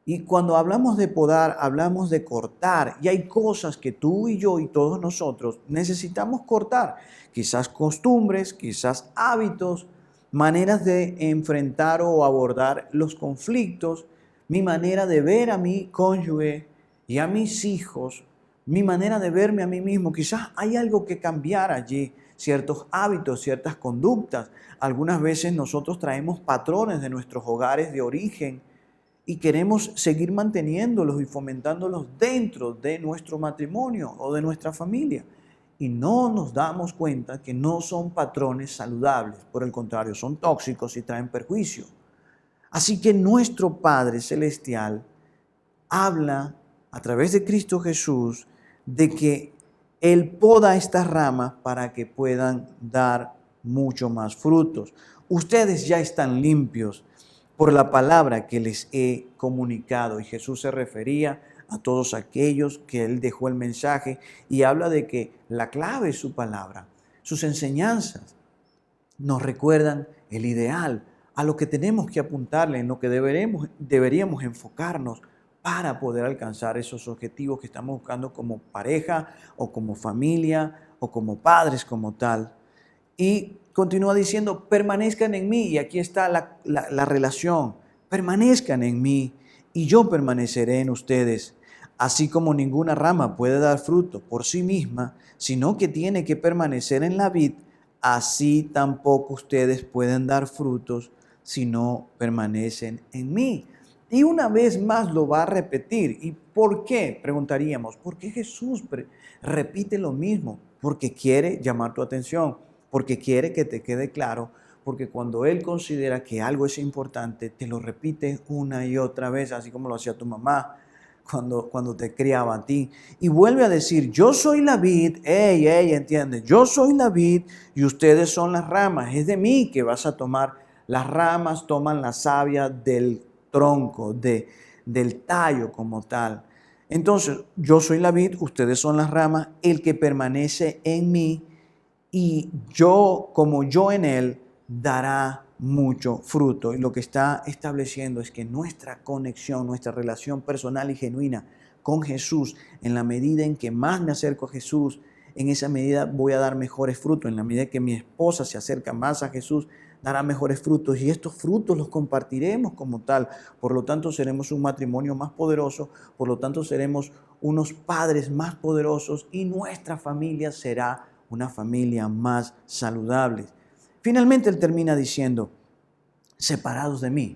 Y cuando hablamos de podar, hablamos de cortar. Y hay cosas que tú y yo y todos nosotros necesitamos cortar. Quizás costumbres, quizás hábitos, maneras de enfrentar o abordar los conflictos, mi manera de ver a mi cónyuge y a mis hijos, mi manera de verme a mí mismo. Quizás hay algo que cambiar allí, ciertos hábitos, ciertas conductas. Algunas veces nosotros traemos patrones de nuestros hogares de origen y queremos seguir manteniéndolos y fomentándolos dentro de nuestro matrimonio o de nuestra familia. Y no nos damos cuenta que no son patrones saludables, por el contrario, son tóxicos y traen perjuicio. Así que nuestro Padre Celestial habla a través de Cristo Jesús de que Él poda estas ramas para que puedan dar mucho más frutos. Ustedes ya están limpios por la palabra que les he comunicado. Y Jesús se refería a todos aquellos que Él dejó el mensaje y habla de que la clave es su palabra. Sus enseñanzas nos recuerdan el ideal, a lo que tenemos que apuntarle, en lo que deberíamos enfocarnos para poder alcanzar esos objetivos que estamos buscando como pareja o como familia o como padres como tal. Y continúa diciendo, permanezcan en mí, y aquí está la relación, permanezcan en mí y yo permaneceré en ustedes. Así como ninguna rama puede dar fruto por sí misma, sino que tiene que permanecer en la vid, así tampoco ustedes pueden dar frutos si no permanecen en mí. Y una vez más lo va a repetir. ¿Y por qué? Preguntaríamos, ¿por qué Jesús repite lo mismo? Porque quiere llamar tu atención, porque quiere que te quede claro, porque cuando Él considera que algo es importante, te lo repite una y otra vez, así como lo hacía tu mamá cuando te criaba a ti. Y vuelve a decir, yo soy la vid, entiende, yo soy la vid y ustedes son las ramas, es de mí que vas a tomar. Las ramas toman la savia del tronco, del tallo como tal. Entonces, yo soy la vid, ustedes son las ramas, el que permanece en mí y yo, como yo en él, dará mucho fruto. Y lo que está estableciendo es que nuestra conexión, nuestra relación personal y genuina con Jesús, en la medida en que más me acerco a Jesús, en esa medida voy a dar mejores frutos. En la medida que mi esposa se acerca más a Jesús, dará mejores frutos y estos frutos los compartiremos como tal. Por lo tanto, seremos un matrimonio más poderoso, por lo tanto, seremos unos padres más poderosos y nuestra familia será una familia más saludable. Finalmente, él termina diciendo, separados de mí,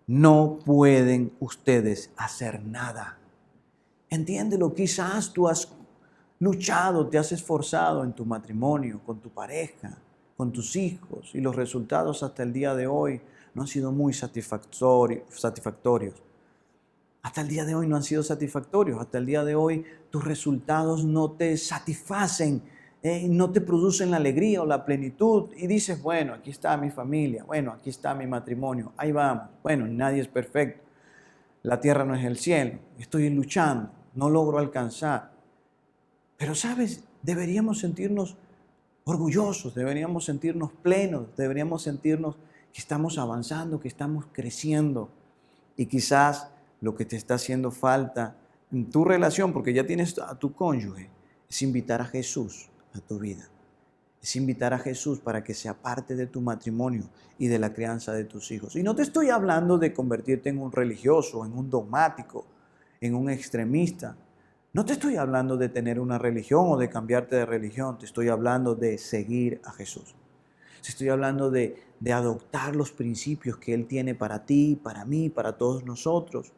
no pueden ustedes hacer nada. Entiéndelo, quizás tú has luchado, te has esforzado en tu matrimonio, con tu pareja, con tus hijos, y los resultados hasta el día de hoy no han sido muy satisfactorios. Hasta el día de hoy no han sido satisfactorios. Hasta el día de hoy tus resultados no te satisfacen, no te producen la alegría o la plenitud. Y dices, bueno, aquí está mi familia, bueno, aquí está mi matrimonio, ahí vamos. Bueno, nadie es perfecto. La tierra no es el cielo. Estoy luchando, no logro alcanzar. Pero, ¿sabes? Deberíamos sentirnos orgullosos, deberíamos sentirnos plenos, deberíamos sentirnos que estamos avanzando, que estamos creciendo. Y quizás lo que te está haciendo falta en tu relación, porque ya tienes a tu cónyuge, es invitar a Jesús a tu vida. Es invitar a Jesús para que sea parte de tu matrimonio y de la crianza de tus hijos. Y no te estoy hablando de convertirte en un religioso, en un dogmático, en un extremista. No te estoy hablando de tener una religión o de cambiarte de religión. Te estoy hablando de seguir a Jesús. Estoy hablando de adoptar los principios que Él tiene para ti, para mí, para todos nosotros,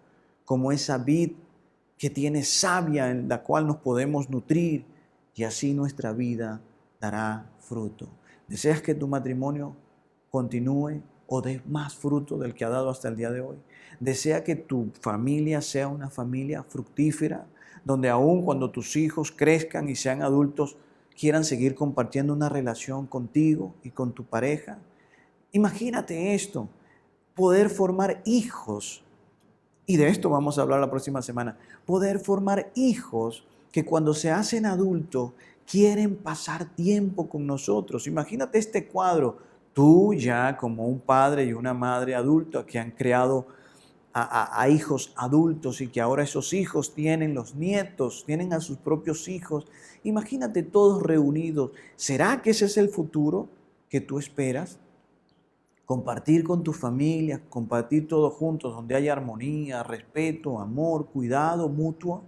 como esa vid que tiene savia en la cual nos podemos nutrir y así nuestra vida dará fruto. ¿Deseas que tu matrimonio continúe o dé más fruto del que ha dado hasta el día de hoy? ¿Desea que tu familia sea una familia fructífera, donde aun cuando tus hijos crezcan y sean adultos, quieran seguir compartiendo una relación contigo y con tu pareja? Imagínate esto, poder formar hijos, y de esto vamos a hablar la próxima semana, poder formar hijos que cuando se hacen adultos quieren pasar tiempo con nosotros. Imagínate este cuadro, tú ya como un padre y una madre adulta que han creado a hijos adultos y que ahora esos hijos tienen los nietos, tienen a sus propios hijos. Imagínate todos reunidos. ¿Será que ese es el futuro que tú esperas? Compartir con tu familia, compartir todos juntos, donde haya armonía, respeto, amor, cuidado mutuo.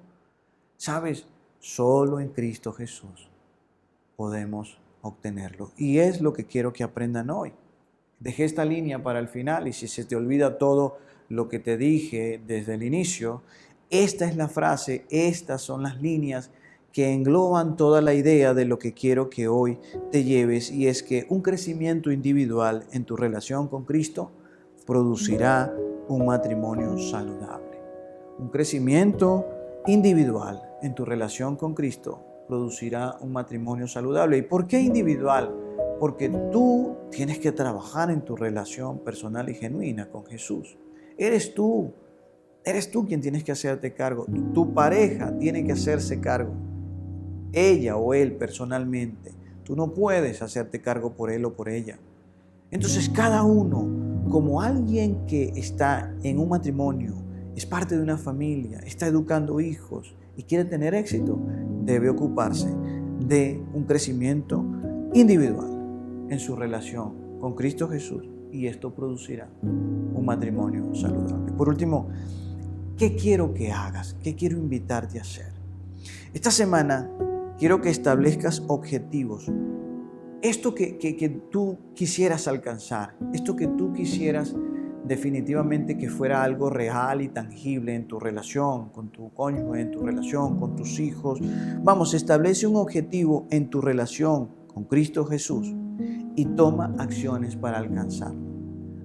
¿Sabes? Solo en Cristo Jesús podemos obtenerlo. Y es lo que quiero que aprendan hoy. Dejé esta línea para el final y si se te olvida todo lo que te dije desde el inicio, esta es la frase, estas son las líneas que engloban toda la idea de lo que quiero que hoy te lleves, y es que un crecimiento individual en tu relación con Cristo producirá un matrimonio saludable. Un crecimiento individual en tu relación con Cristo producirá un matrimonio saludable. ¿Y por qué individual? Porque tú tienes que trabajar en tu relación personal y genuina con Jesús. Eres tú quien tienes que hacerte cargo. Tu pareja tiene que hacerse cargo, ella o él personalmente. Tú no puedes hacerte cargo por él o por ella. Entonces cada uno, como alguien que está en un matrimonio, es parte de una familia, está educando hijos y quiere tener éxito, debe ocuparse de un crecimiento individual en su relación con Cristo Jesús, y esto producirá un matrimonio saludable. Por último, ¿qué quiero que hagas? ¿Qué quiero invitarte a hacer? Esta semana quiero que establezcas objetivos. Esto que tú quisieras alcanzar, esto que tú quisieras definitivamente que fuera algo real y tangible en tu relación con tu cónyuge, en tu relación con tus hijos. Vamos, establece un objetivo en tu relación con Cristo Jesús y toma acciones para alcanzarlo.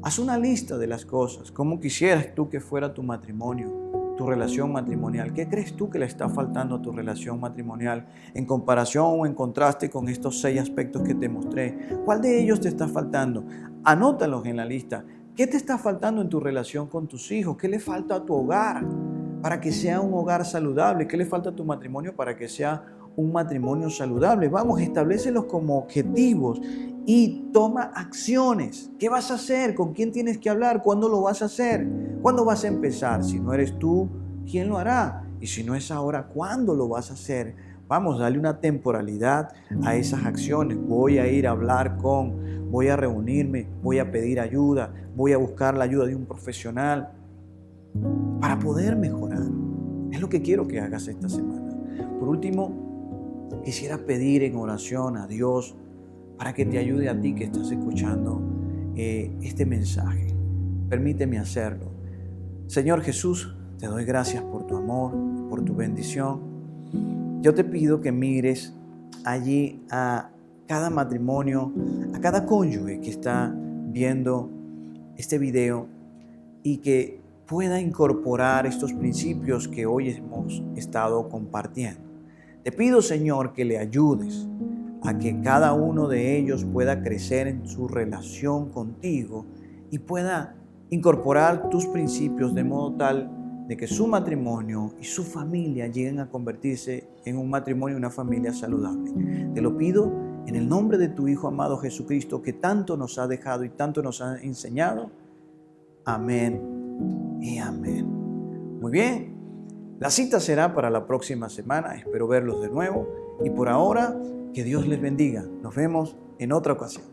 Haz una lista de las cosas. ¿Cómo quisieras tú que fuera tu matrimonio, tu relación matrimonial? ¿Qué crees tú que le está faltando a tu relación matrimonial en comparación o en contraste con estos 6 aspectos que te mostré? ¿Cuál de ellos te está faltando? Anótalos en la lista. ¿Qué te está faltando en tu relación con tus hijos? ¿Qué le falta a tu hogar para que sea un hogar saludable? ¿Qué le falta a tu matrimonio para que sea un matrimonio saludable? Vamos, establécelos como objetivos y toma acciones. ¿Qué vas a hacer? ¿Con quién tienes que hablar? ¿Cuándo lo vas a hacer? ¿Cuándo vas a empezar? Si no eres tú, ¿quién lo hará? Y si no es ahora, ¿cuándo lo vas a hacer? Vamos, dale una temporalidad a esas acciones. Voy a ir a hablar voy a reunirme, voy a pedir ayuda, voy a buscar la ayuda de un profesional para poder mejorar. Es lo que quiero que hagas esta semana. Por último, quisiera pedir en oración a Dios para que te ayude a ti que estás escuchando este mensaje. Permíteme hacerlo. Señor Jesús, te doy gracias por tu amor, por tu bendición. Yo te pido que mires allí a cada matrimonio, a cada cónyuge que está viendo este video y que pueda incorporar estos principios que hoy hemos estado compartiendo. Te pido, Señor, que le ayudes a que cada uno de ellos pueda crecer en su relación contigo y pueda incorporar tus principios de modo tal de que su matrimonio y su familia lleguen a convertirse en un matrimonio y una familia saludable. Te lo pido en el nombre de tu Hijo amado Jesucristo, que tanto nos ha dejado y tanto nos ha enseñado. Amén y amén. Muy bien, la cita será para la próxima semana. Espero verlos de nuevo y por ahora, que Dios les bendiga. Nos vemos en otra ocasión.